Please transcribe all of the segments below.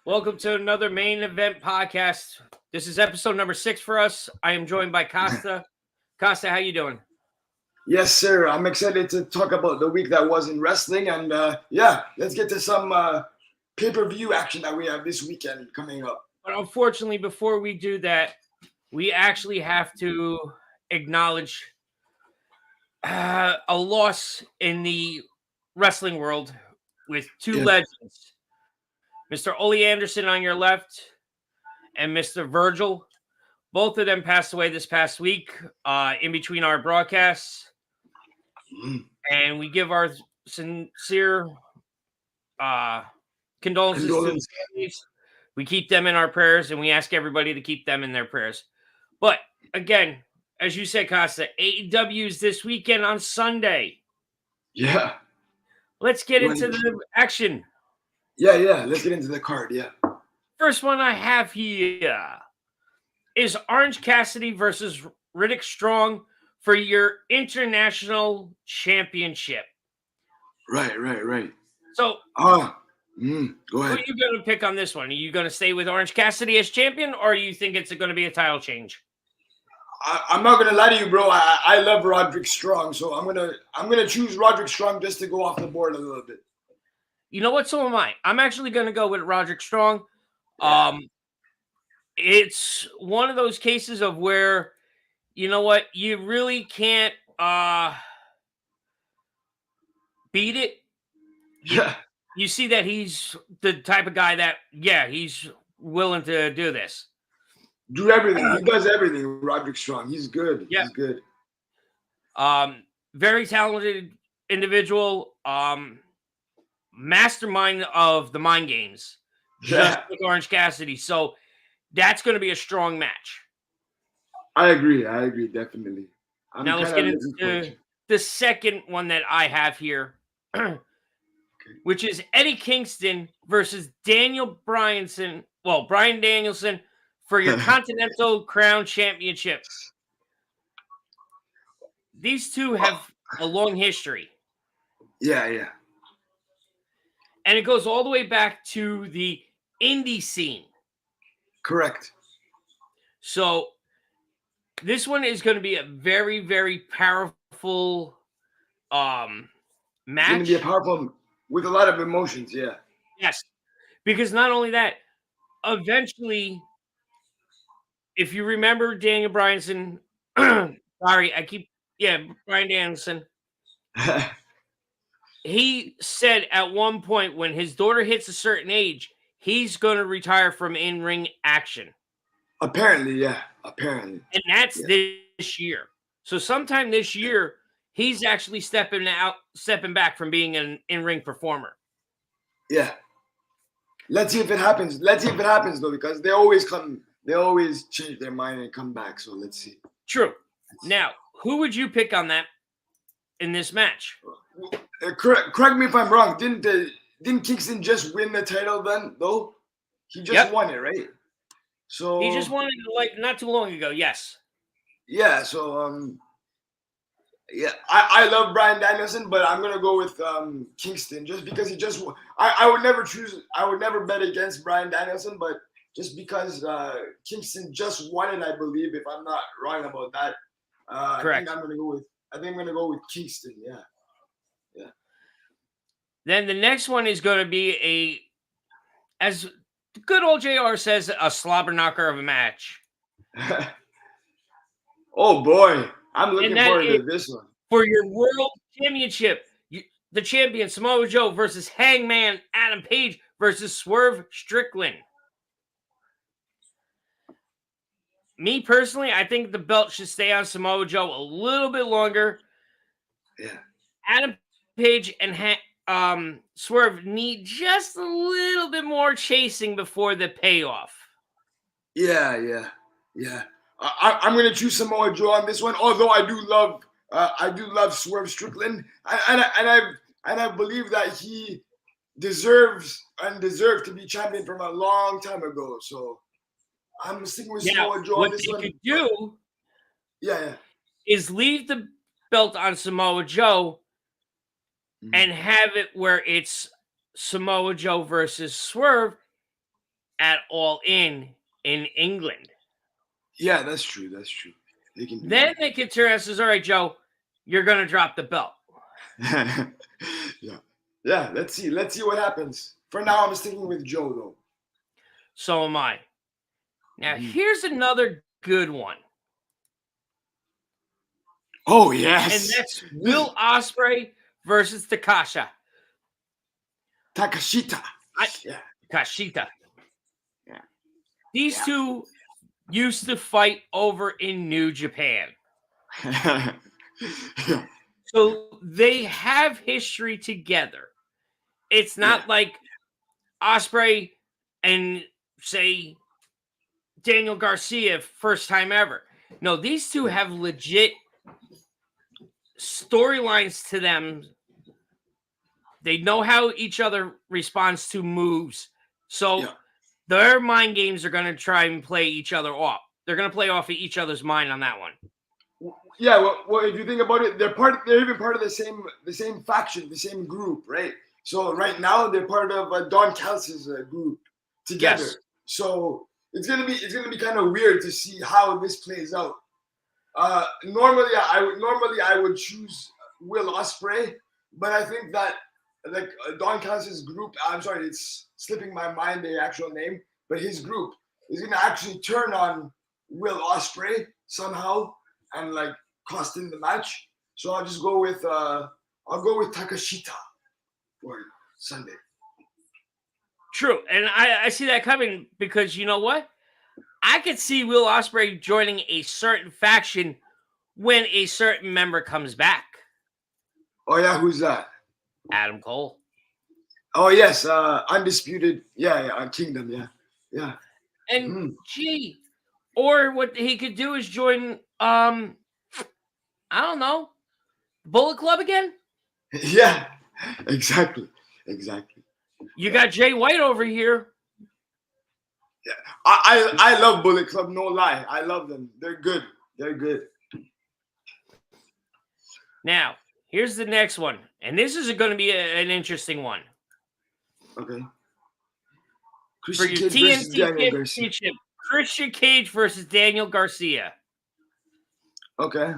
Welcome to another main event podcast. This is episode number 6 for us. I am joined by Costa. Costa, how you doing? Yes, sir. I'm excited to talk about the week that was in wrestling, and let's get to some pay-per-view action that we have this weekend coming up. But unfortunately, before we do that, we actually have to acknowledge a loss in the wrestling world with two legends, Mr. Ole Anderson on your left and Mr. Virgil. Both of them passed away this past week in between our broadcasts. And we give our sincere condolences to the families. We keep them in our prayers, and we ask everybody to keep them in their prayers. But again, as you said, Costa, AEW is this weekend on Sunday. Yeah. Let's get into the action. Yeah. Let's get into the card, yeah. First one I have here is Orange Cassidy versus Riddick Strong for your international championship. Right. So, go ahead. Who are you going to pick on this one? Are you going to stay with Orange Cassidy as champion, or do you think it's going to be a title change? I'm not gonna lie to you, bro. I love Roderick Strong, so I'm gonna choose Roderick Strong just to go off the board a little bit. You know what? So am I. I'm actually going to go with Roderick Strong. It's one of those cases of where, you know what, you really can't beat it. You see that he's the type of guy that, he's willing to do this. Do everything. He does everything, Roderick Strong. He's good. Yeah. He's good. Very talented individual. Mastermind of the mind games. Just like Orange Cassidy. So that's going to be a strong match. I agree, definitely. Now let's get into the second one that I have here, which is Eddie Kingston versus Daniel Bryanson. Well, Bryan Danielson for your Continental Crown Championship. These two have a long history. Yeah. And it goes all the way back to the indie scene. Correct. So this one is going to be a very, very powerful match. It's going to be a powerful with a lot of emotions, yeah. Yes. Because not only that, eventually, if you remember Daniel Bryanson, Bryan Danielson. He said at one point when his daughter hits a certain age, he's going to retire from in-ring action. Apparently, yeah. And that's this year. So sometime this year, he's actually stepping back from being an in-ring performer. Yeah. Let's see if it happens. Though, because they always change their mind and come back. So let's see. True. Now, who would you pick on that in this match? Correct me if I'm wrong. Didn't Kingston just win the title then, though? He just won it, right? So he just won it like not too long ago. Yes. Yeah. So I love Bryan Danielson, but I'm gonna go with Kingston just because he just. I would never bet against Bryan Danielson, but just because Kingston just won it, I believe, if I'm not wrong about that. Correct. I think I'm gonna go with Kingston. Yeah. Then the next one is going to be as good old JR says, a slobber knocker of a match. Oh boy, I'm looking forward to this one. For your world championship, the champion Samoa Joe versus Hangman Adam Page versus Swerve Strickland. Me personally, I think the belt should stay on Samoa Joe a little bit longer. Yeah. Adam Page and Swerve need just a little bit more chasing before the payoff. Yeah. I'm gonna choose Samoa Joe on this one. Although I do love Swerve Strickland, and I believe that he deserved to be champion from a long time ago. So I'm sticking with Samoa Joe on this one. What they could do, is leave the belt on Samoa Joe. And have it where it's Samoa Joe versus Swerve, at All in England. Yeah, that's true. That's true. They can do Then they can turn and says, "All right, Joe, you're gonna drop the belt." that. Yeah. Yeah. Let's see. Let's see what happens. For now, I'm sticking with Joe though. So am I. Now, Mhm. here's another good one, Oh and yes. that's Will Ospreay versus Takasha. Takashita. I, Yeah. Kashita. Yeah. These Yeah. two used to fight over in New Japan. Yeah. So they have history together. It's not like Osprey and say Daniel Garcia first time ever. No, these two have legit storylines to them. They know how each other responds to moves. So Yeah. their mind games are going to try and play each other off. They're going to play off of each other's mind on that one. Yeah, well, if you think about it, they're even part of the same faction, the same group, right? So right now they're part of Don Callis' group together. Yes. So it's gonna be kind of weird to see how this plays out. Normally I would choose Will Ospreay, but I think that like Don Callis' group, I'm sorry, it's slipping my mind the actual name, but his group is gonna actually turn on Will Ospreay somehow and like cost in the match. So I'll just go with Takashita for Sunday. True. And I see that coming because you know what? I could see Will Ospreay joining a certain faction when a certain member comes back. Oh yeah, who's that? Adam Cole. Oh yes, Undisputed. Yeah, on Kingdom. Yeah. And gee, or what he could do is join I don't know, Bullet Club again? Yeah, exactly. You got Jay White over here. Yeah, I love Bullet Club. No lie, I love them. They're good. Now, here's the next one, and this is going to be an interesting one. Okay. For your TNT Championship, Christian Cage versus Daniel Garcia. Okay.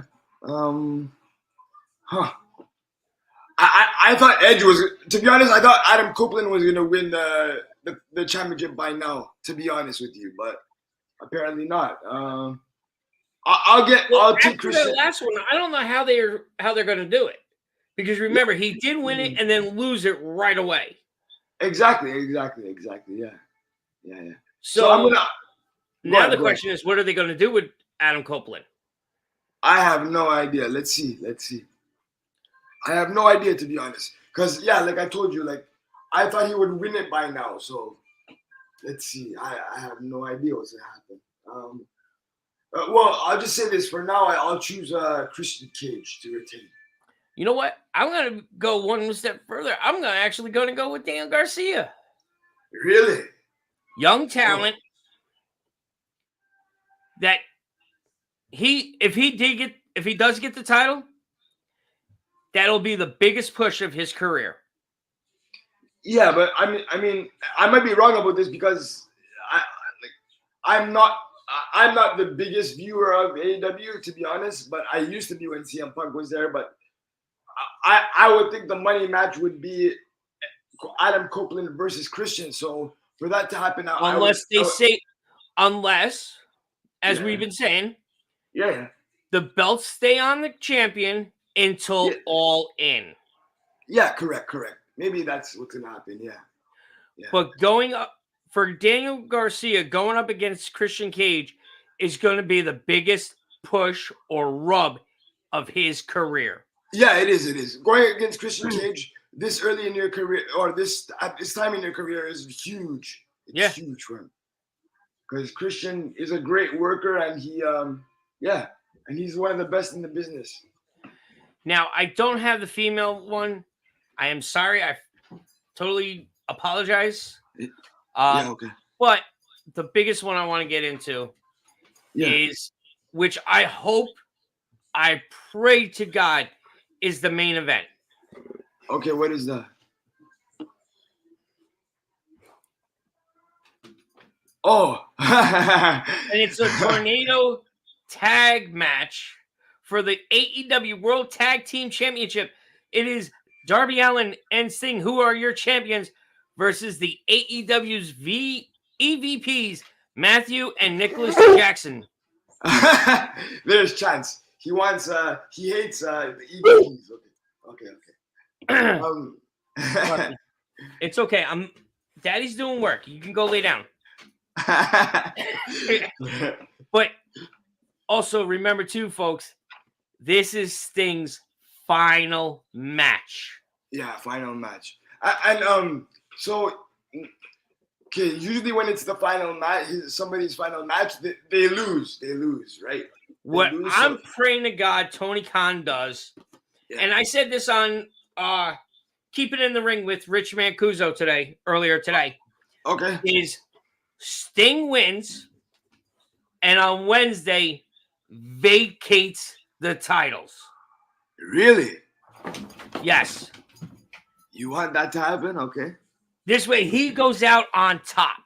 I thought Edge was. To be honest, I thought Adam Copeland was gonna win the championship by now. To be honest with you, but apparently not. I'll take Christian. That last one, I don't know how they're going to do it because remember he did win it and then lose it right away. Exactly. Yeah. So I'm gonna. Now the question is, what are they going to do with Adam Copeland? I have no idea. Let's see. I have no idea, to be honest. Because, yeah, like I told you, like, I thought he would win it by now. So, let's see. I have no idea what's going to happen. Well, I'll just say this. For now, I'll choose Christian Cage to retain. You know what? I'm going to go one step further. I'm actually going to go with Daniel Garcia. Really? Young talent. That if he does get the title, that'll be the biggest push of his career. Yeah, but I mean, I might be wrong about this because I'm not the biggest viewer of AEW, to be honest. But I used to be when CM Punk was there. But I would think the money match would be Adam Copeland versus Christian. So for that to happen, unless, as we've been saying, the belts stay on the champion until All In. Yeah, correct. Maybe that's what's gonna happen. Yeah. But going up for Daniel Garcia, going up against Christian Cage is going to be the biggest push or rub of his career. Yeah, it is. Going against Christian Cage this early in your career, or at this time in your career, is huge. It's huge for him. Because Christian is a great worker, and and he's one of the best in the business. Now, I don't have the female one. I am sorry. I totally apologize. Okay. But the biggest one I want to get into is, which I pray to God, is the main event. Okay, what is that? Oh. And it's a tornado tag match for the AEW World Tag Team Championship. It is Darby Allin and Sting, who are your champions, versus the AEW's EVPs, Matthew and Nicholas Jackson. There's chance. He wants. He hates the EVPs. Okay. It's okay. Daddy's doing work. You can go lay down. But also remember too, folks, this is Sting's final match. Yeah, final match. So okay, usually when it's the final match, somebody's final match, they lose. They lose, right? What I'm praying to God Tony Khan does, and I said this on Keep It in the Ring with Rich Mancuso earlier today. Okay. Is Sting wins, and on Wednesday vacates the titles. Really? Yes. You want that to happen? Okay. This way he goes out on top.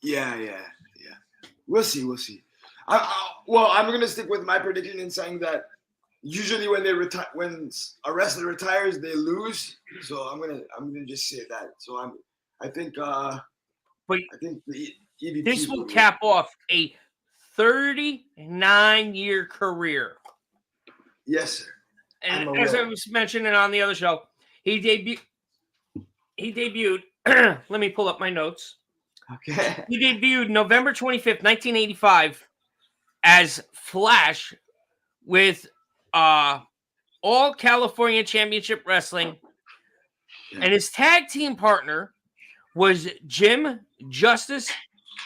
Yeah. We'll see. Well, I'm gonna stick with my prediction in saying that usually when when a wrestler retires, they lose. So I'm gonna just say that. So I think the EVP this will cap off a 39-year career. Yes, sir. And as I was mentioning on the other show, he debuted. Let me pull up my notes. Okay. He debuted November 25th, 1985 as Flash with All California Championship Wrestling. And his tag team partner was Jim Justice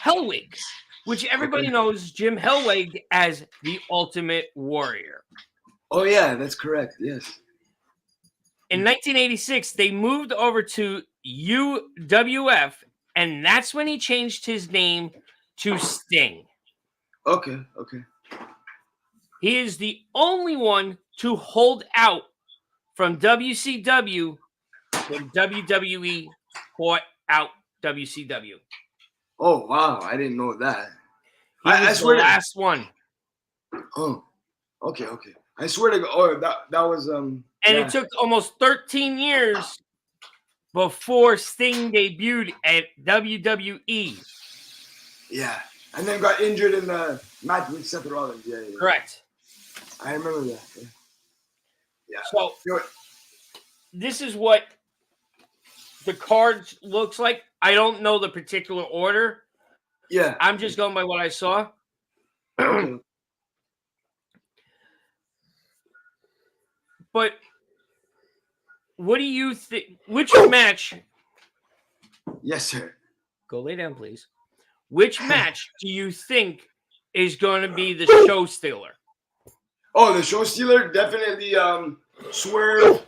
Hellwig, which everybody knows Jim Hellwig as the Ultimate Warrior. Oh, yeah, that's correct. Yes. In 1986, they moved over to UWF, and that's when he changed his name to Sting. Okay. He is the only one to hold out from WCW when WWE bought out WCW. Oh, wow. I didn't know that. He was the last one. Oh, okay. I swear to God. Oh, that was And it took almost 13 years before Sting debuted at WWE. Yeah, and then got injured in the match with Seth Rollins. Yeah. Correct. I remember that. Yeah. So this is what the card looks like. I don't know the particular order. Yeah. I'm just going by what I saw. Okay. But what do you think? Which match? Yes, sir. Go lay down, please. Which match do you think is going to be the show stealer? Oh, the show stealer, definitely Swerve,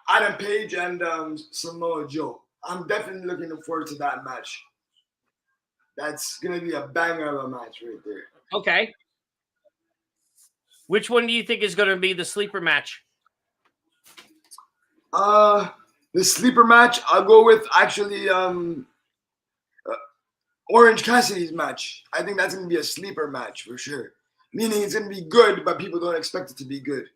Adam Page, and Samoa Joe. I'm definitely looking forward to that match. That's gonna be a banger of a match right there. Okay. Which one do you think is going to be the sleeper match? The sleeper match, I'll go with actually Orange Cassidy's match. I think that's going to be a sleeper match for sure. Meaning it's going to be good, but people don't expect it to be good.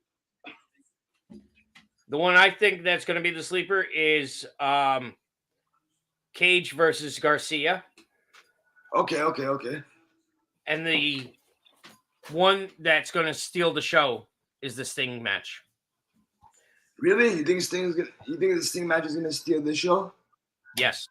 The one I think that's going to be the sleeper is Cage versus Garcia. Okay. And the one that's going to steal the show is the Sting match. Really? You think the Sting match is going to steal the show? Yes.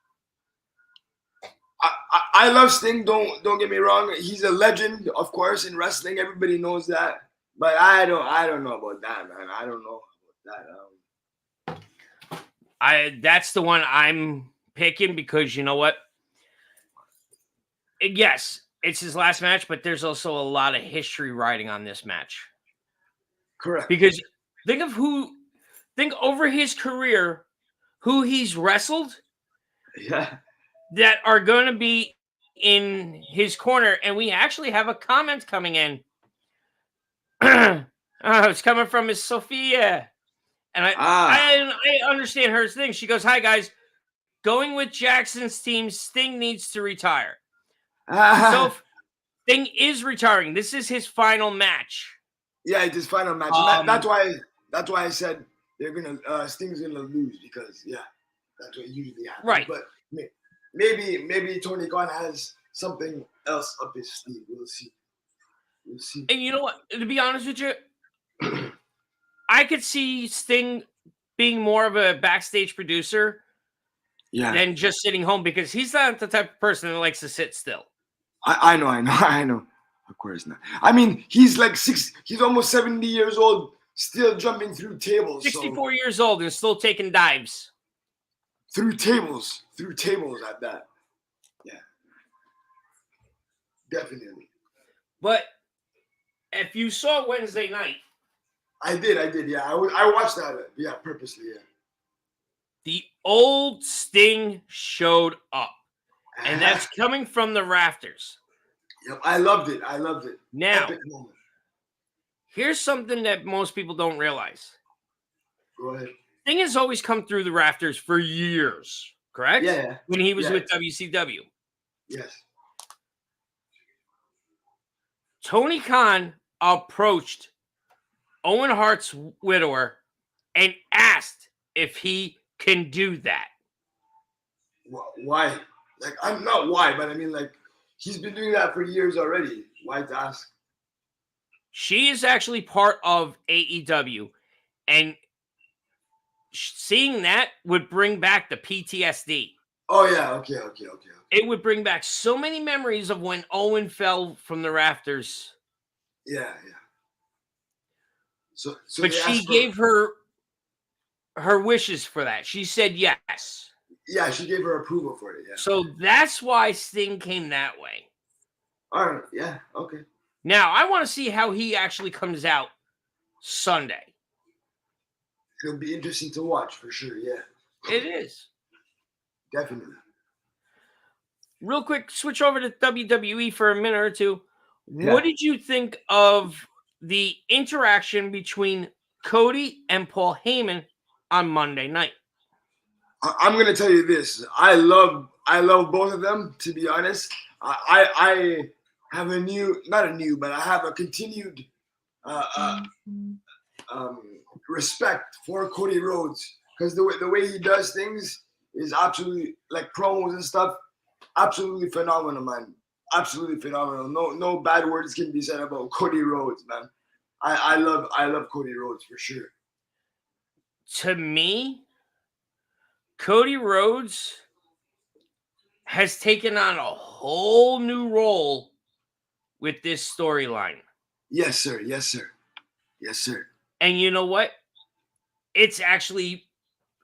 I love Sting. Don't get me wrong. He's a legend, of course, in wrestling. Everybody knows that. But I don't know about that, man. I don't know about that. That's the one I'm picking because you know what? Yes, it's his last match, but there's also a lot of history riding on this match. Correct. Because think over his career, who he's wrestled. Yeah. That are going to be in his corner. And we actually have a comment coming in. It's coming from Miss Sophia. And I understand her thing. She goes, "Hi, guys. Going with Jackson's team, Sting needs to retire. So Yeah, if Sting is retiring, this is his final match. it's his final match. That's why I said they're gonna Sting's gonna lose because that's what usually happens. Right. But maybe Tony Khan has something else up his sleeve. We'll see. And you know what? To be honest with you, I could see Sting being more of a backstage producer than just sitting home because he's not the type of person that likes to sit still. I know. Of course not. I mean, he's like he's almost 70 years old, still jumping through tables. 64 years old and still taking dives. Through tables at that. Yeah. Definitely. But if you saw Wednesday night, I did. Yeah, I watched that. Yeah, purposely. Yeah. The old Sting showed up, and that's coming from the rafters. Yep, I loved it. Now, Epic moment. here's something that most people don't realize. Go ahead. Sting has always come through the rafters for years, correct? Yeah. When he was with WCW. Yes. Tony Khan approached Owen Hart's widower and asked if he can do that. Why? Like, I'm not why, but I mean, like, he's been doing that for years already. Why to ask? She is actually part of AEW, and seeing that would bring back the PTSD. Oh, yeah. Okay. It would bring back so many memories of when Owen fell from the rafters. Yeah. So but she gave her wishes for that. She said yes. Yeah, she gave her approval for it. Yeah. So that's why Sting came that way. All right. Yeah. Okay. Now I want to see how he actually comes out Sunday. It'll be interesting to watch for sure. Yeah. It is. Definitely. Real quick, switch over to WWE for a minute or two. Yeah. What did you think of the interaction between Cody and Paul Heyman on Monday night? I'm gonna tell you this. I love both of them. To be honest, I have I have a continued respect for Cody Rhodes because the way he does things is absolutely, like, promos and stuff, absolutely phenomenal, man. Absolutely phenomenal. No bad words can be said about Cody Rhodes, man. I love Cody Rhodes for sure. To me, Cody Rhodes has taken on a whole new role with this storyline. Yes, sir. And you know what? It's actually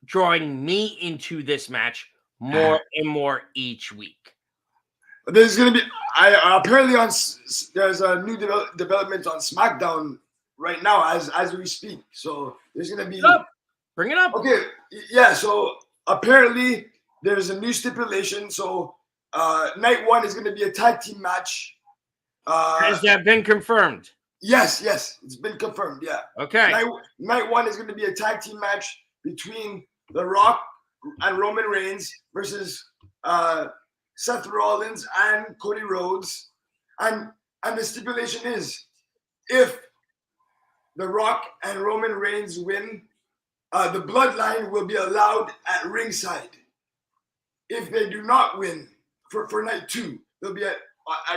drawing me into this match more and more each week. There's gonna be apparently there's a new development on SmackDown right now as we speak. So there's gonna be bring it up. Okay, yeah. So apparently there's a new stipulation. So night one is gonna be a tag team match. Has that been confirmed? Yes, it's been confirmed. Yeah. Okay. Night one is gonna be a tag team match between The Rock and Roman Reigns versus Seth Rollins and Cody Rhodes, and the stipulation is, if The Rock and Roman Reigns win, the Bloodline will be allowed at ringside. If they do not win for night two, they'll be at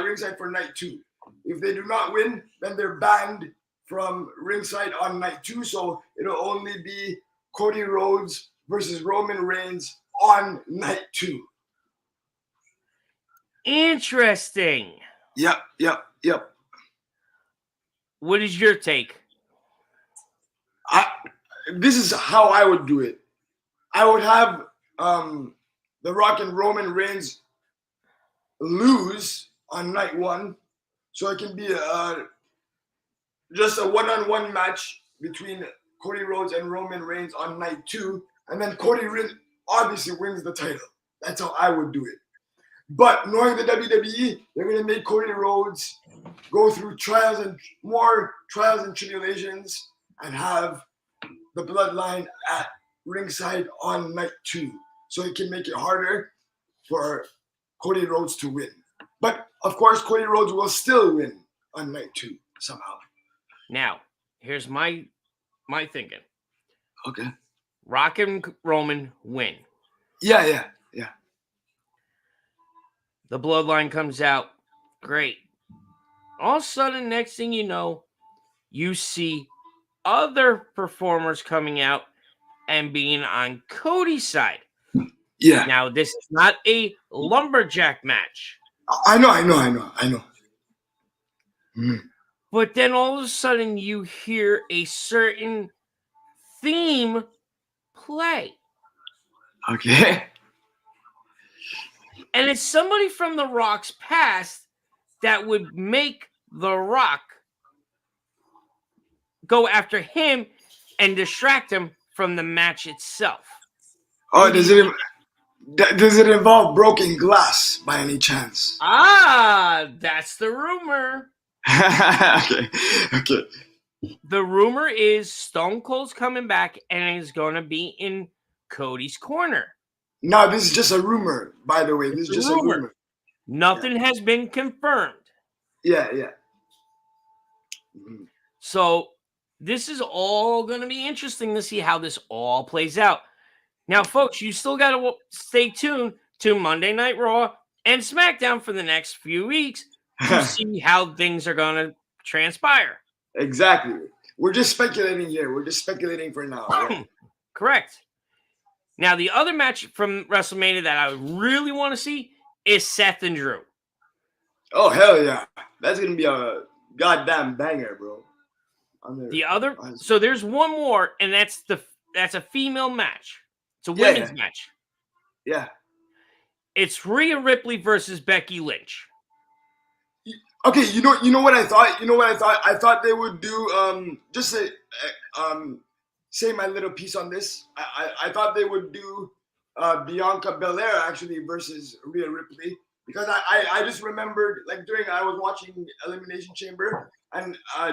ringside for night two. If they do not win, then they're banned from ringside on night two. So it'll only be Cody Rhodes versus Roman Reigns on night two. Interesting. Yep. What is your take? This is how I would do it. I would have The Rock and Roman Reigns lose on night one, so it can be just a one-on-one match between Cody Rhodes and Roman Reigns on night two, and then Cody obviously wins the title. That's how I would do it. But knowing the WWE, they're going to make Cody Rhodes go through more trials and tribulations and have the Bloodline at ringside on night two. so he can make it harder for Cody Rhodes to win. But of course, Cody Rhodes will still win on night 2 somehow. Now, here's my thinking. Okay. Rock and Roman win. Yeah. The bloodline comes out. Great. All of a sudden, next thing you know, you see other performers coming out and being on Cody's side. Yeah. Now, this is not a lumberjack match. I know. Mm. But then all of a sudden, you hear a certain theme play. Okay. And it's somebody from The Rock's past that would make The Rock go after him and distract him from the match itself. Oh, does it involve broken glass by any chance? Ah, that's the rumor. Okay. The rumor is Stone Cold's coming back and is going to be in Cody's corner. No, this is just a rumor, by the way. This is just a rumor. Nothing has been confirmed. Yeah. Mm. So this is all going to be interesting to see how this all plays out. Now, folks, you still got to stay tuned to Monday Night Raw and SmackDown for the next few weeks to see how things are going to transpire. Exactly. We're just speculating here. We're just speculating for now. Yeah. Correct. Now, the other match from WrestleMania that I really want to see is Seth and Drew. Oh, hell yeah. That's going to be a goddamn banger, bro. So there's one more, and that's a female match. It's a women's match. Yeah. It's Rhea Ripley versus Becky Lynch. Okay, you know what I thought? I thought they would do just to say my little piece on this. I thought they would do Bianca Belair actually versus Rhea Ripley, because I just remembered, like, I was watching Elimination Chamber, and I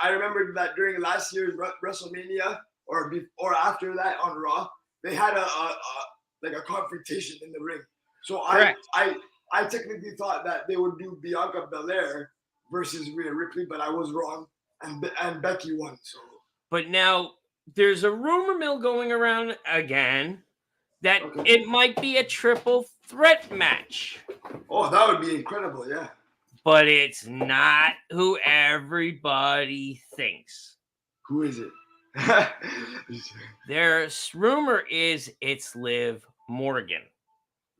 remembered that during last year's WrestleMania or after that on Raw, they had a confrontation in the ring. So I technically thought that they would do Bianca Belair versus Rhea Ripley, but I was wrong, and Becky won. So, but now there's a rumor mill going around again that it might be a triple threat match. Oh, that would be incredible, yeah. But it's not who everybody thinks. Who is it? Their rumor is it's Liv Morgan.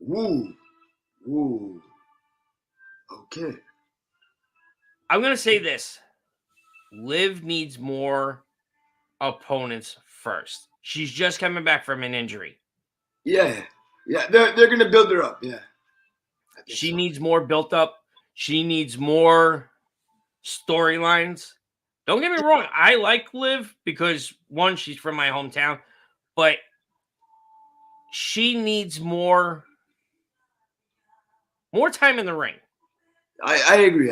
Ooh. Okay. I'm going to say this. Liv needs more opponents first. She's just coming back from an injury. Yeah. They're going to build her up, yeah. She needs more built up. She needs more storylines. Don't get me wrong. I like Liv because, one, she's from my hometown, but she needs more time in the ring. I agree.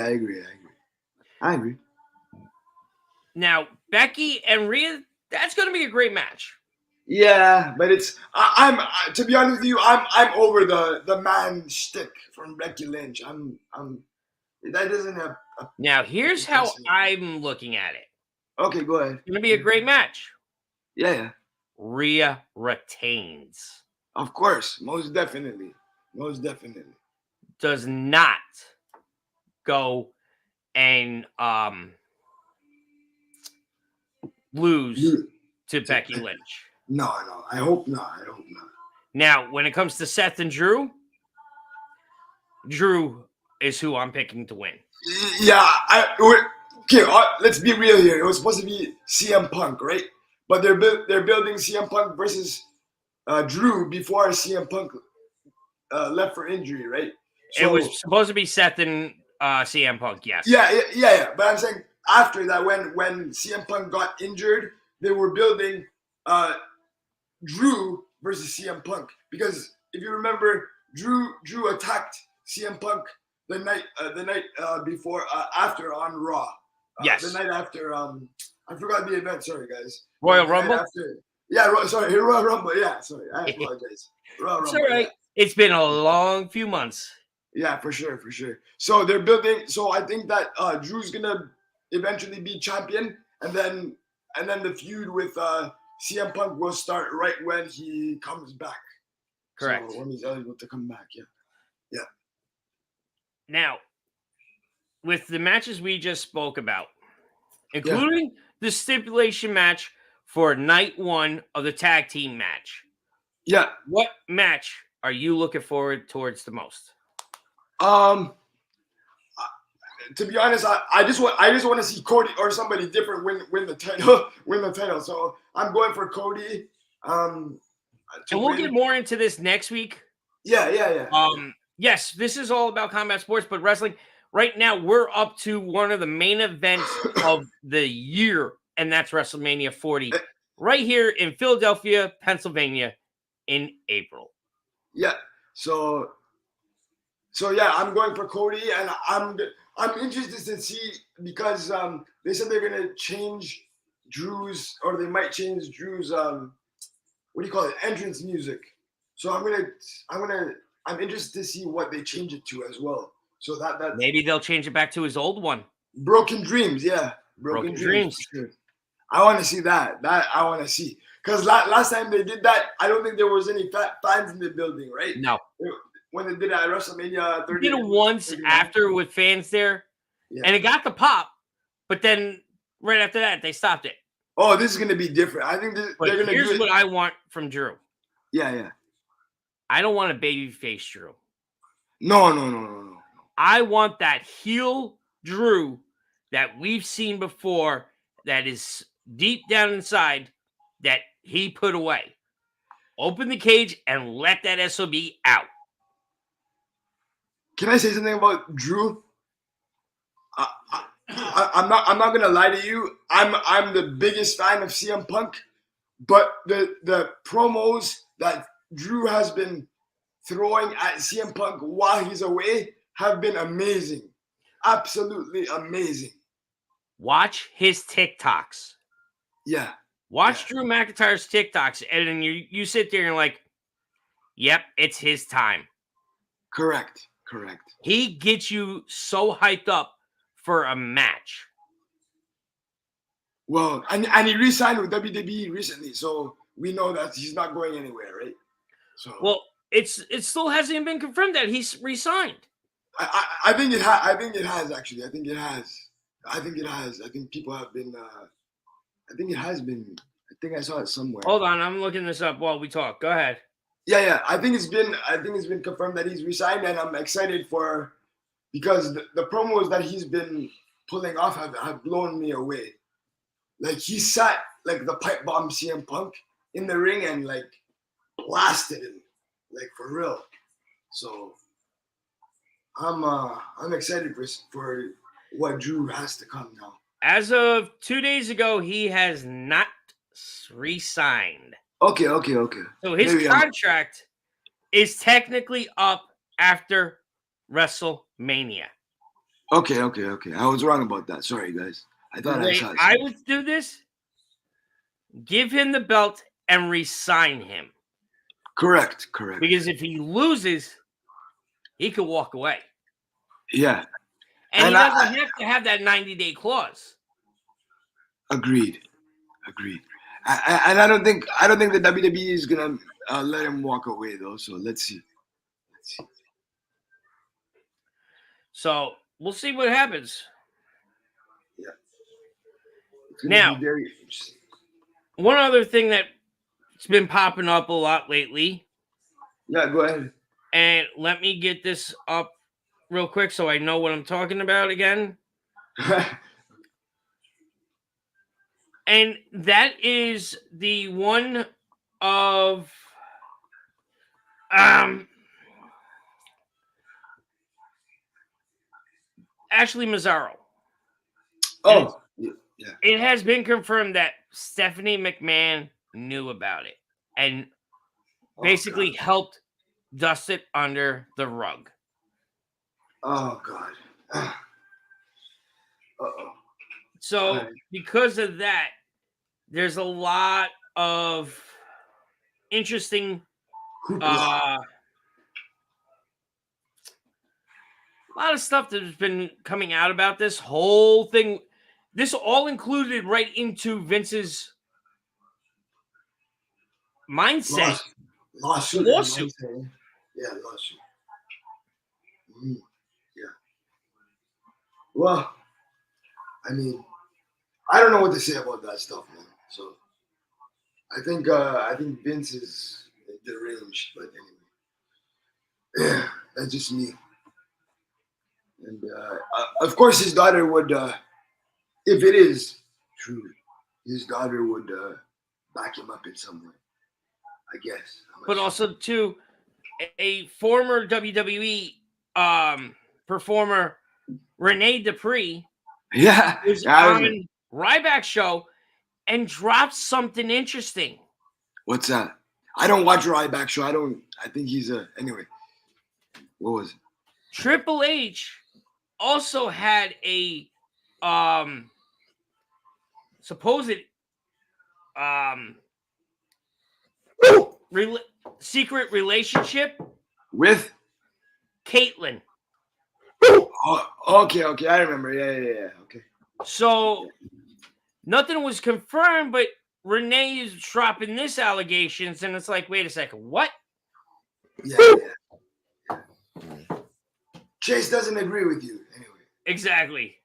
Now, Becky and Rhea, that's going to be a great match. Yeah, but I'm to be honest with you, I'm over the man shtick from Becky Lynch. That doesn't have. Now, here's how I'm looking at it. Okay, go ahead. It's going to be a great match. Yeah. Rhea retains. Of course, most definitely. Does not go and lose to Becky Lynch. No, I hope not. Now, when it comes to Seth and Drew is who I'm picking to win. Yeah, okay, let's be real here. It was supposed to be CM Punk, right? But they're building CM Punk versus Drew before CM Punk left for injury, right? So, it was supposed to be Seth and CM Punk, yes. Yeah. But I'm saying after that, when CM Punk got injured, they were building Drew versus CM Punk, because if you remember, Drew attacked CM Punk the night before after on Raw. Yes. The night after I forgot the event. Sorry, guys. Royal Rumble. Yeah, sorry, Royal Rumble. Yeah, sorry, I apologize. Royal It's Rumble. all right. Yeah. It's been a long few months. Yeah, for sure, for sure. So they're building. So I think that Drew's gonna eventually be champion, and then the feud with CM Punk will start right when he comes back. Correct. So when he's eligible to come back, yeah, yeah, Now, with the matches we just spoke about, yeah, including the stipulation match for night one of the tag team match, yeah. what match are you looking forward towards the most? To be honest, I just want to see Cody or somebody different win the title win the title. So I'm going for Cody. To And we'll win. get more into this next week. Yeah. Yes, this is all about combat sports, but wrestling. Right now, we're up to one of the main events of the year, and that's WrestleMania 40, right here in Philadelphia, Pennsylvania, in April. Yeah. So yeah, I'm going for Cody, and I'm interested to see because they said they're gonna change Drew's, or they might change Drew's what do you call it, entrance music. So I'm interested to see what they change it to as well. So that Maybe they'll change it back to his old one. Broken Dreams, yeah, Broken Dreams. For sure. I want to see that. I want to see because last time they did that, I don't think there was any fans in the building, right? No. When they did it at WrestleMania 30. They did it once 39. after with fans there, and it got the pop, but then right after that, they stopped it. Oh, this is going to be different. I think they're going to do it. Here's what I want from Drew. Yeah. I don't want a babyface Drew. No. I want that heel Drew that we've seen before that is deep down inside that he put away. Open the cage and let that SOB out. Can I say something about Drew? I'm not gonna lie to you. I'm the biggest fan of CM Punk, but the promos that Drew has been throwing at CM Punk while he's away have been amazing, absolutely amazing. Watch his TikToks. Yeah. Watch Drew McIntyre's TikToks, and then you sit there and you're like, "Yep, it's his time." Correct. He gets you so hyped up for a match. Well, and he re-signed with WWE recently, so we know that he's not going anywhere, right? So well, it still hasn't been confirmed that he's re-signed. I think it has. I think it has actually. I think it has. I think people have been. I think it has been. I think I saw it somewhere. Hold on, I'm looking this up while we talk. Go ahead. Yeah. I think it's been confirmed that he's resigned, and I'm excited because the promos that he's been pulling off have blown me away. Like he sat like the pipe bomb CM Punk in the ring and like blasted him, like for real. So I'm excited for what Drew has to come now. As of 2 days ago, he has not re-signed. Okay. So his contract is technically up after WrestleMania. Okay. I was wrong about that. Sorry, guys. I thought I would do this. Give him the belt and re-sign him. Correct. Because if he loses, he could walk away. Yeah. And he doesn't have to have that 90-day clause. Agreed. And I don't think the WWE is gonna let him walk away though. So let's see. So we'll see what happens. Yeah. Now, one other thing that's been popping up a lot lately. Yeah, go ahead. And let me get this up real quick so I know what I'm talking about again. And that is the one of Ashley Mazzaro. Oh, yeah. It has been confirmed that Stephanie McMahon knew about it and basically helped dust it under the rug. Oh, God. Uh-oh. So because of that, there's a lot of interesting Hoopla. a lot of stuff that has been coming out about this whole thing. This all included right into Vince's mindset. Lawsuit. Lawsuit. Yeah, lawsuit. Yeah. Well, I mean, I don't know what to say about that stuff, man. So I think Vince is deranged, but anyway, that's just me. And of course, his daughter would, if it is true, his daughter would back him up in some way. I guess. But also too, a former WWE performer, Renee Dupree, was on Ryback's show and dropped something interesting. What's that? I don't watch Ryback show. I think he's anyway. What was it? Triple H also had a supposed secret relationship with Caitlyn. Oh, okay. I remember. Yeah. Okay. So nothing was confirmed, but Renee is dropping this allegations, and it's like, wait a second, what? Yeah. Chase doesn't agree with you anyway. Exactly.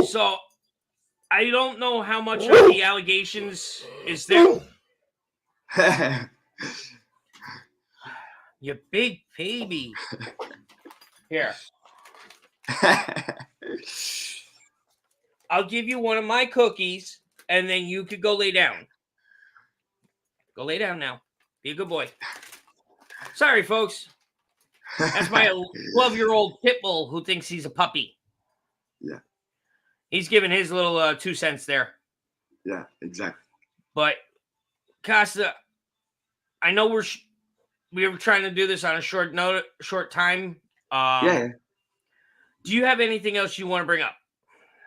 So I don't know how much of the allegations is there. You big baby. Here. I'll give you one of my cookies, and then you could go lay down. Go lay down now. Be a good boy. Sorry, folks. That's my 12-year-old pit bull who thinks he's a puppy. Yeah. He's giving his little 2 cents there. Yeah, exactly. But, Costa, I know we were trying to do this on a short time. Yeah. Do you have anything else you want to bring up?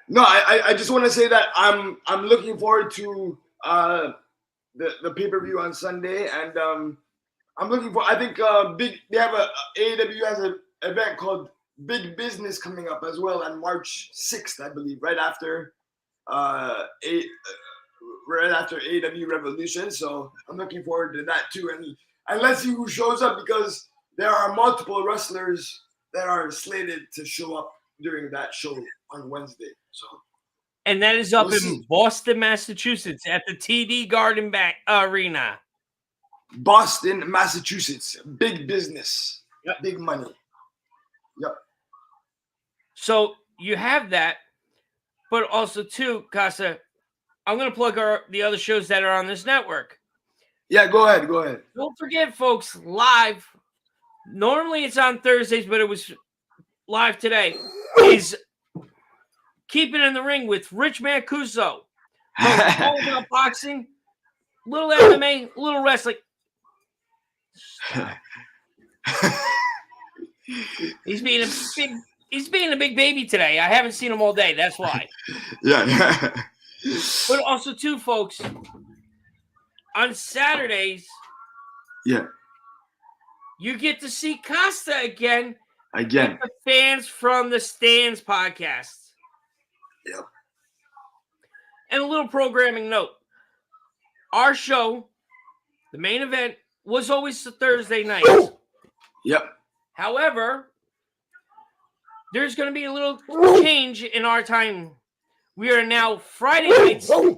No, I just want to say that I'm looking forward to the pay-per-view on Sunday, and I'm looking for. I think they have AEW has an event called Big Business coming up as well on March 6th, I believe, right after AEW Revolution. So I'm looking forward to that too, and let's see who shows up, because there are multiple wrestlers that are slated to show up during that show on Wednesday. So, and that is up in Boston, Massachusetts, at the TD Garden Arena. Boston, Massachusetts. Big business. Yep. Big money. Yep. So you have that, but also too, Casa, I'm going to plug the other shows that are on this network. Yeah, go ahead. Don't forget, folks, live. Normally it's on Thursdays, but it was live today. Is Keep It in the Ring with Rich Mancuso. All about boxing, little MMA, little wrestling. He's being a big baby today. I haven't seen him all day. That's why. Yeah. But also too, folks, on Saturdays, you get to see Costa again. With the Fans from the Stands podcast. Yep. And a little programming note. Our show, the main event, was always the Thursday night. Yep. However, there's going to be a little change in our time. We are now Friday nights. We're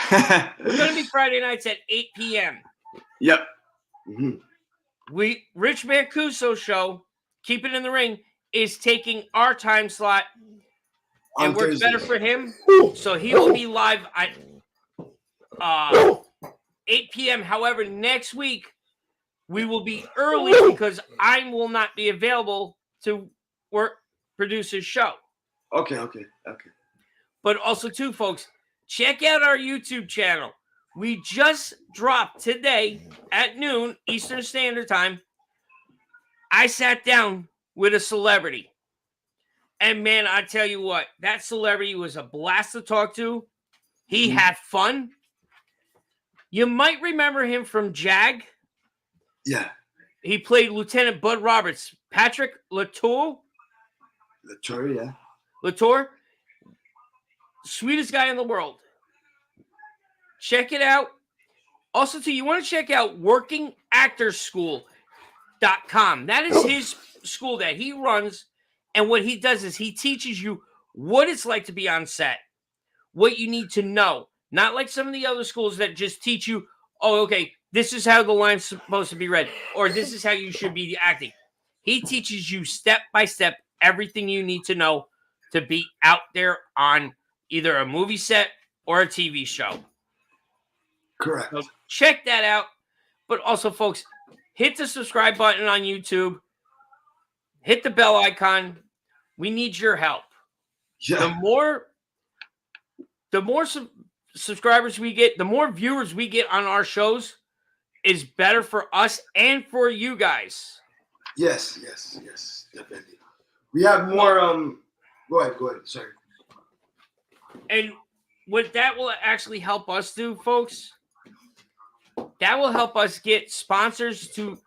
going to be Friday nights at 8 p.m. Yep. Mm-hmm. Rich Mancuso show, Keep It in the Ring, is taking our time slot. It works better for him. So he will be live at 8 p.m. However, next week, we will be early because I will not be available to produce his show. Okay. But also, too, folks, check out our YouTube channel. We just dropped today at noon Eastern Standard Time. I sat down with a celebrity. And, man, I tell you what, that celebrity was a blast to talk to. He had fun. You might remember him from Jag. Yeah. He played Lieutenant Bud Roberts. Patrick Latour. Yeah. Latour. Sweetest guy in the world. Check it out. Also, too, you want to check out workingactorschool.com. That is his school that he runs. And what he does is he teaches you what it's like to be on set, what you need to know. Not like some of the other schools that just teach you, oh, okay, this is how the line's supposed to be read, or this is how you should be acting. He teaches you step by step everything you need to know to be out there on either a movie set or a TV show. Correct. So check that out. But also, folks, hit the subscribe button on YouTube. Hit the bell icon. We need your help. Yeah. The more subscribers we get, the more viewers we get on our shows is better for us and for you guys. Yes, definitely. We have more. Go ahead. Sorry. And what that will actually help us do, folks, that will help us get sponsors to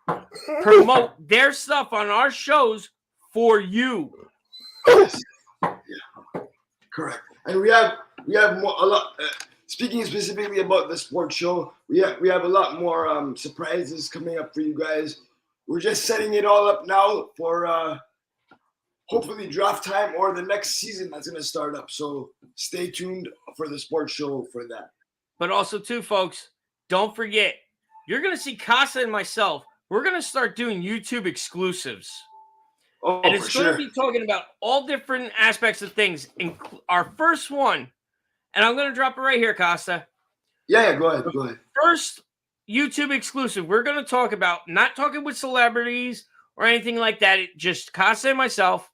promote their stuff on our shows for you. Yes. Yeah. Correct. And we have more a lot. Speaking specifically about the sports show, we have a lot more surprises coming up for you guys. We're just setting it all up now for hopefully draft time or the next season that's going to start up. So stay tuned for the sports show for that. But also, too, folks, don't forget, you're going to see Casa and myself. We're going to start doing YouTube exclusives. Oh, and it's going to be talking about all different aspects of things. Our first one, and I'm going to drop it right here, Casa. Yeah, go ahead. First YouTube exclusive, we're going to talk about, not talking with celebrities or anything like that. Just Casa and myself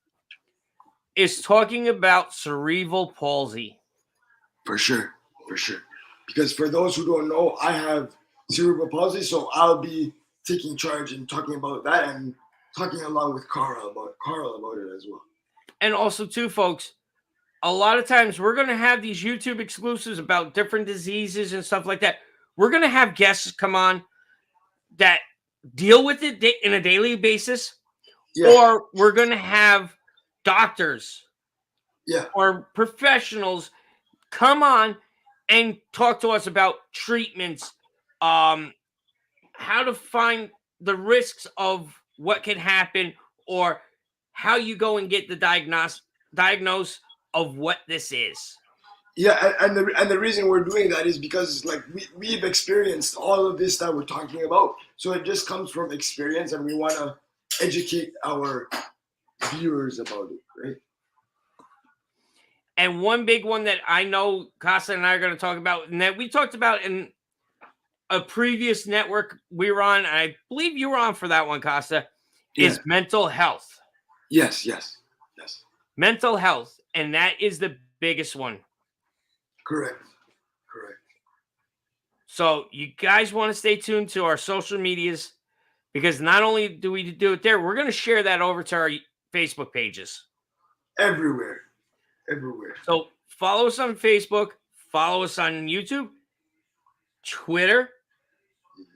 is talking about cerebral palsy. For sure. Because for those who don't know, I have cerebral palsy, so I'll be taking charge and talking about that and talking along with Carl about it as well. And also, too, folks, a lot of times we're going to have these YouTube exclusives about different diseases and stuff like that. We're going to have guests come on that deal with it in a daily basis, or we're going to have doctors or professionals come on and talk to us about treatments, how to find the risks of what can happen, or how you go and get the diagnose of what this is. Yeah, and the reason we're doing that is because like we've experienced all of this that we're talking about. So it just comes from experience, and we want to educate our viewers about it, right? And one big one that I know Casa and I are going to talk about, and that we talked about in a previous network we were on, and I believe you were on for that one, Casa, is mental health. Yes. Mental health, and that is the biggest one. Correct. So you guys want to stay tuned to our social medias, because not only do we do it there, we're going to share that over to our Facebook pages. Everywhere. So follow us on Facebook, follow us on YouTube, Twitter,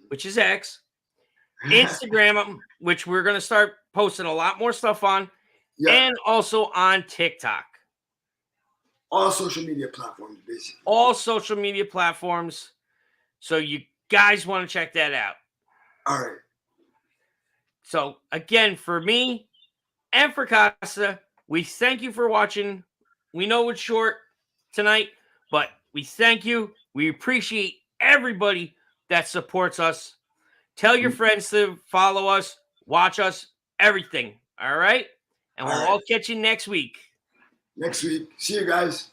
which is X, Instagram, which we're going to start posting a lot more stuff on, and also on TikTok. All social media platforms, basically. All social media platforms. So you guys want to check that out. All right. So again, for me and for Casa, we thank you for watching. We know it's short tonight, but we thank you. We appreciate everybody that supports us. Tell your friends to follow us, watch us, everything. All right? And we'll all catch you next week. See you guys.